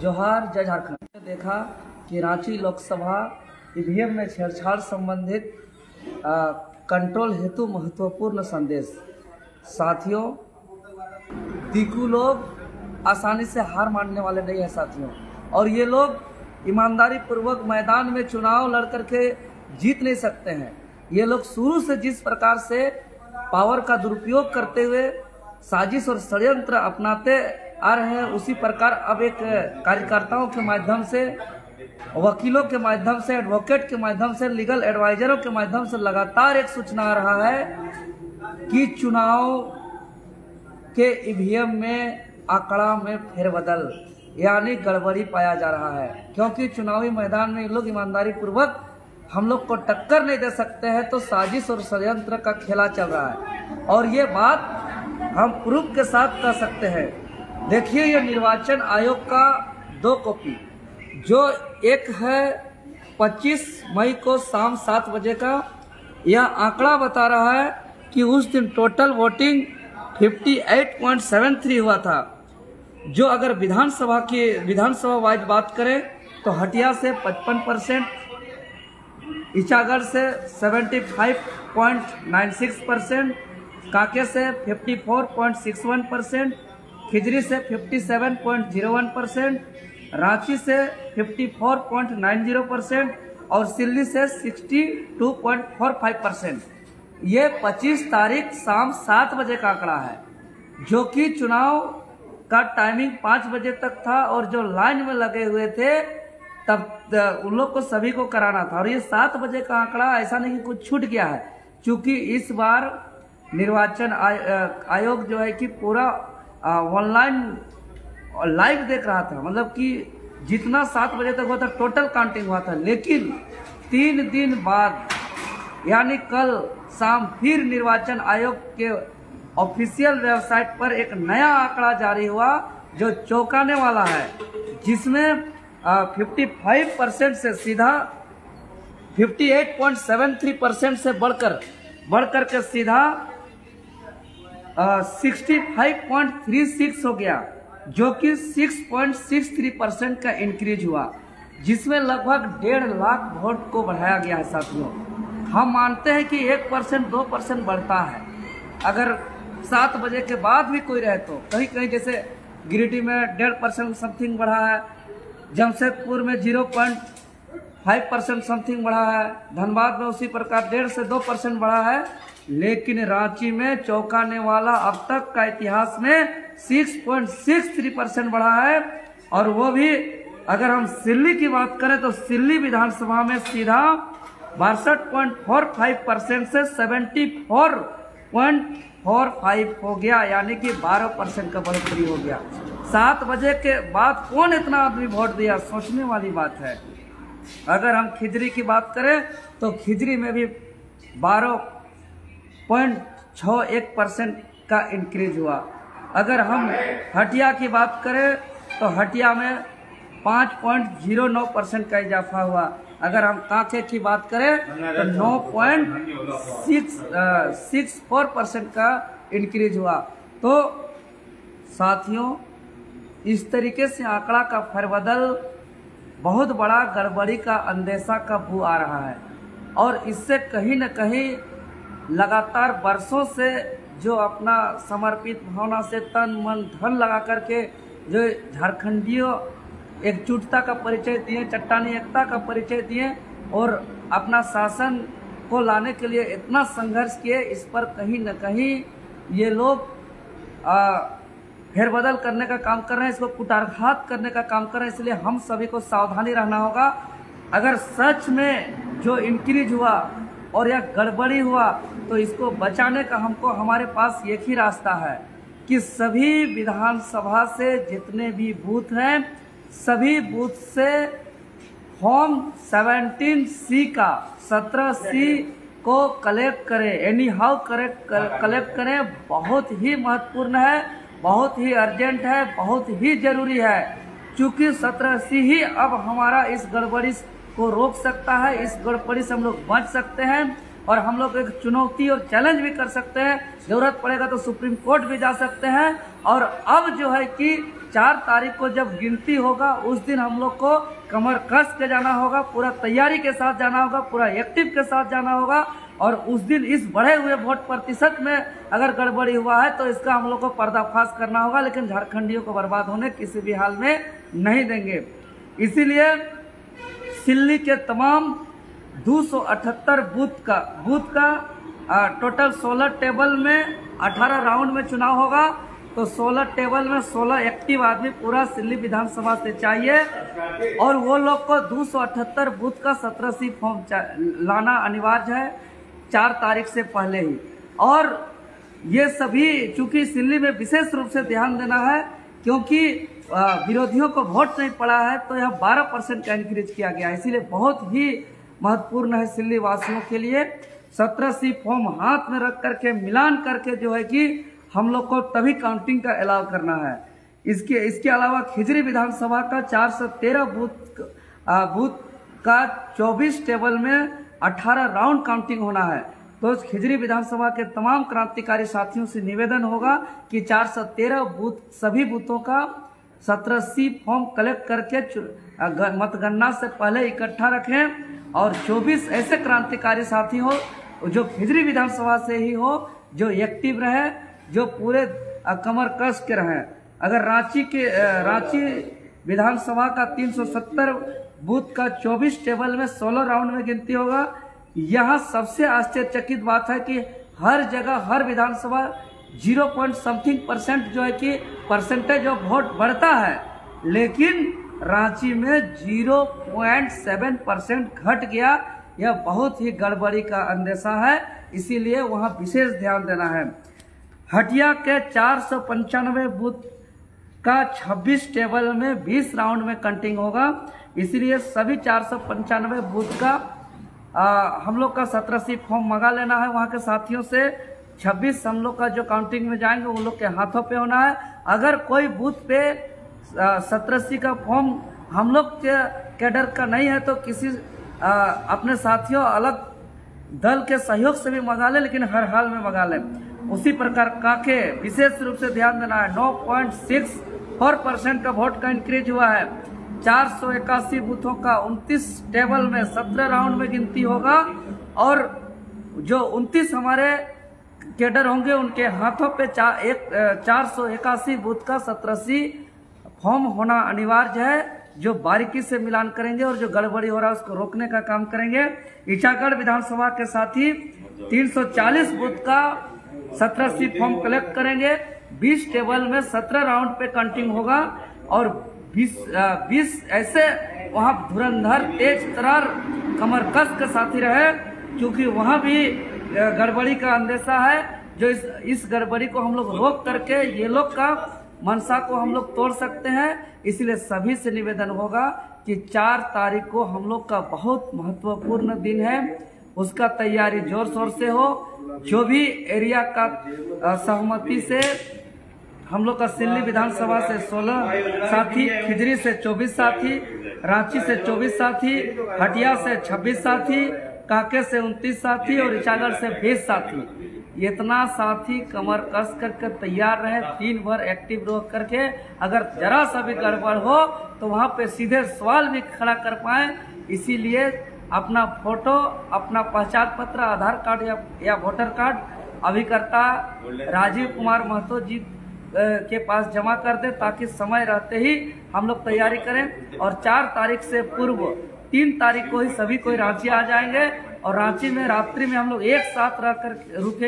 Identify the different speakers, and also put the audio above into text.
Speaker 1: जोहार जय झारखंड ने देखा कि रांची लोकसभा ईवीएम में छेड़छाड़ संबंधित कंट्रोल हेतु महत्वपूर्ण संदेश। साथियों, दीकू लोग आसानी से हार मानने वाले नहीं है साथियों, और ये लोग ईमानदारी पूर्वक मैदान में चुनाव लड़ करके जीत नहीं सकते हैं। ये लोग शुरू से जिस प्रकार से पावर का दुरुपयोग करते हुए साजिश और षड्यंत्र अपनाते आ रहे हैं, उसी प्रकार अब एक कार्यकर्ताओं के माध्यम से, वकीलों के माध्यम से, एडवोकेट के माध्यम से, लीगल एडवाइजरों के माध्यम से लगातार एक सूचना आ रहा है कि चुनाव के ईवीएम में आंकड़ा में फेरबदल यानी गड़बड़ी पाया जा रहा है, क्योंकि चुनावी मैदान में लोग ईमानदारी पूर्वक हम लोग को टक्कर नहीं दे सकते हैं, तो साजिश और षड्यंत्र का खेला चल रहा है। और ये बात हम प्रूफ के साथ कह सकते हैं। देखिए, ये निर्वाचन आयोग का 2 कॉपी, जो एक है 25 मई को शाम 7 बजे का, यह आंकड़ा बता रहा है कि उस दिन टोटल वोटिंग 58.73 हुआ था। जो अगर विधानसभा वाइज बात करें तो हटिया से 55%, ईचागढ़ से 75.96%, कांके से 54.61%, खिजरी से 57.01%, रांची से 54.90% और सिल्ली से 62.45%। ये 25 तारीख शाम 7 बजे का आंकड़ा है, जो कि चुनाव का टाइमिंग 5 बजे तक था, और जो लाइन में लगे हुए थे तब उन लोग को सभी को कराना था। और ये 7 बजे का आंकड़ा ऐसा नहीं कि कुछ छूट गया है, क्योंकि इस बार निर्वाचन आयोग जो है कि पूरा ऑनलाइन लाइव देख रहा था, मतलब कि जितना 7 बजे तक हुआ था टोटल काउंटिंग हुआ था। लेकिन 3 दिन बाद यानी कल शाम फिर निर्वाचन आयोग के ऑफिशियल वेबसाइट पर एक नया आंकड़ा जारी हुआ, जो चौंकाने वाला है, जिसमें 55% से सीधा 58.73% से बढ़कर के सीधा 65.36 हो गया, जो कि 6.63% का इंक्रीज हुआ, जिसमें लगभग 1.5 लाख वोट को बढ़ाया गया है साथियों। हम मानते हैं कि 1% 2% बढ़ता है, अगर 7 बजे के बाद भी कोई रहे तो। कहीं कहीं जैसे गिरिडीह में 1.5% समथिंग बढ़ा है, जमशेदपुर में 0.5% समथिंग बढ़ा है, धनबाद में उसी प्रकार 1.5 से 2% बढ़ा है। लेकिन रांची में चौंकाने वाला अब तक का इतिहास में 6.63% बढ़ा है, और वो भी अगर हम सिल्ली की बात करें तो सिल्ली विधानसभा में सीधा 62.45% से 74.45 हो गया, यानी कि 12% का बढ़ोतरी हो गया। 7 बजे के बाद कौन इतना आदमी वोट दिया, सोचने वाली बात है। अगर हम खिजरी की बात करें तो खिजरी में भी 12.61% का इंक्रीज हुआ। अगर हम हटिया की बात करें तो हटिया में 5.09% का इजाफा हुआ। अगर हम कांके की बात करें तो 9.64% का इंक्रीज हुआ। तो साथियों, इस तरीके से आंकड़ा का फेरबदल बहुत बड़ा गड़बड़ी का अंदेशा का बू आ रहा है, और इससे कहीं न कहीं लगातार बरसों से जो अपना समर्पित भावना से तन मन धन लगा करके जो झारखंडियों एकजुटता का परिचय दिए, चट्टानी एकता का परिचय दिए और अपना शासन को लाने के लिए इतना संघर्ष किए, इस पर कहीं न कहीं ये लोग फेरबदल करने का काम कर रहे हैं, इसको कुटारघात करने का काम कर रहे हैं। इसलिए हम सभी को सावधानी रहना होगा। अगर सच में जो इंक्रीज हुआ और यह गड़बड़ी हुआ तो इसको बचाने का हमारे पास एक ही रास्ता है कि सभी विधानसभा से जितने भी बूथ हैं, सभी बूथ से फॉर्म 17C का 17C को कलेक्ट करें, एनी हाउ कलेक्ट करें। बहुत ही महत्वपूर्ण है, बहुत ही अर्जेंट है, बहुत ही जरूरी है, क्योंकि 17C ही अब हमारा इस गड़बड़ी को रोक सकता है, इस गड़बड़ी से हम लोग बच सकते हैं। और हम लोग एक चुनौती और चैलेंज भी कर सकते हैं, जरूरत पड़ेगा तो सुप्रीम कोर्ट भी जा सकते हैं। और अब जो है कि 4 तारीख को जब गिनती होगा उस दिन हम लोग को कमर कस के जाना होगा, पूरा तैयारी के साथ जाना होगा, पूरा एक्टिव के साथ जाना होगा। और उस दिन इस बढ़े हुए वोट प्रतिशत में अगर गड़बड़ी हुआ है तो इसका हम लोग को पर्दाफाश करना होगा, लेकिन झारखंडियों को बर्बाद होने किसी भी हाल में नहीं देंगे। इसीलिए सिल्ली के तमाम 278 बूथ का टोटल 16 टेबल में 18 राउंड में चुनाव होगा, तो 16 टेबल में 16 एक्टिव आदमी पूरा सिल्ली विधानसभा से चाहिए। और वो लोग को 278 बूथ का 17 फॉर्म लाना अनिवार्य है 4 तारीख से पहले ही। और ये सभी चूंकि सिल्ली में विशेष रूप से ध्यान देना है, क्योंकि विरोधियों को वोट नहीं पड़ा है, तो यह 12% का इंक्रीज किया गया, इसीलिए बहुत ही महत्वपूर्ण है सिल्ली वासियों के लिए। 17 फॉर्म हाथ में रख करके मिलान करके जो है कि हम लोग को तभी काउंटिंग का अलाउ करना है। इसके अलावा खिजरी विधानसभा का 413 बूथ का 24 टेबल में 18 राउंड काउंटिंग होना है। तो खिजरी विधानसभा के तमाम क्रांतिकारी साथियों से निवेदन होगा कि 413 बूथ सभी बूथों का 17 फॉर्म कलेक्ट करके मतगणना से पहले इकट्ठा रखें। और 24 ऐसे क्रांतिकारी साथी हो जो खिजरी विधानसभा से ही हो, जो एक्टिव रहे, जो पूरे कमर कस के रहें। अगर रांची विधानसभा का 370 बूथ का 24 टेबल में 16 राउंड में गिनती होगा। यहाँ सबसे आश्चर्यचकित बात है कि हर जगह हर विधानसभा 0.something% जो है कि परसेंटेज ऑफ वोट बढ़ता है, लेकिन रांची में 0.7% घट गया। यह बहुत ही गड़बड़ी का अंदेशा है, इसीलिए वहाँ विशेष ध्यान देना है। हटिया के 495 बूथ का 26 टेबल में 20 राउंड में काउंटिंग होगा, इसलिए सभी 495 बूथ का हम लोग का 17 फॉर्म मंगा लेना है वहाँ के साथियों से। 26 हम लोग का जो काउंटिंग में जाएंगे उन लोग के हाथों पे होना है। अगर कोई बूथ पे 17 का फॉर्म हम लोग के कैडर का नहीं है तो किसी अपने साथियों अलग दल के सहयोग से भी मंगा ले, लेकिन हर हाल में मंगा ले। उसी प्रकार काके विशेष रूप से ध्यान देना है। 9.64% का वोट का इंक्रीज हुआ है। 481 बूथों का 29 टेबल में 17 राउंड में गिनती होगा, और जो 29 हमारे कैडर होंगे उनके हाथों पे 481 बूथ का 17 फॉर्म होना अनिवार्य है, जो बारीकी से मिलान करेंगे और जो गड़बड़ी हो रहा है उसको रोकने का काम करेंगे। ईटागढ़ विधानसभा के साथी 340 बूथ का 17 फॉर्म कलेक्ट करेंगे। 20 टेबल में 17 राउंड पे काउंटिंग होगा, और 20 ऐसे वहाँ धुरंधर तेज तरार कमर कस के साथी रहे, क्योंकि वहाँ भी गड़बड़ी का अंदेशा है। जो इस गड़बड़ी को हम लोग रोक करके ये लोग का मनसा को हम लोग तोड़ सकते हैं। इसलिए सभी से निवेदन होगा कि 4 तारीख को हम लोग का बहुत महत्वपूर्ण दिन है, उसका तैयारी जोर शोर से हो। जो भी एरिया का सहमति से हम लोग का सिल्ली विधानसभा से 16 साथी, खिजरी से 24 साथी, रांची से 24 साथी, हटिया से 26 साथी, काके से 29 साथी और ईटागढ़ से 20 साथी, इतना साथी कमर कस करके तैयार रहे 3 बार एक्टिव रोक करके। अगर जरा सा भी गड़बड़ हो तो वहाँ पे सीधे सवाल भी खड़ा कर पाए। इसीलिए अपना फोटो, अपना पहचान पत्र, आधार कार्ड या वोटर कार्ड अभिकर्ता राजीव कुमार महतो जी के पास जमा कर दे, ताकि समय रहते ही हम लोग तैयारी करें। और 4 तारीख से पूर्व 3 तारीख को ही सभी कोई रांची आ जाएंगे, और रांची में रात्रि में हम लोग एक साथ रह कर रुके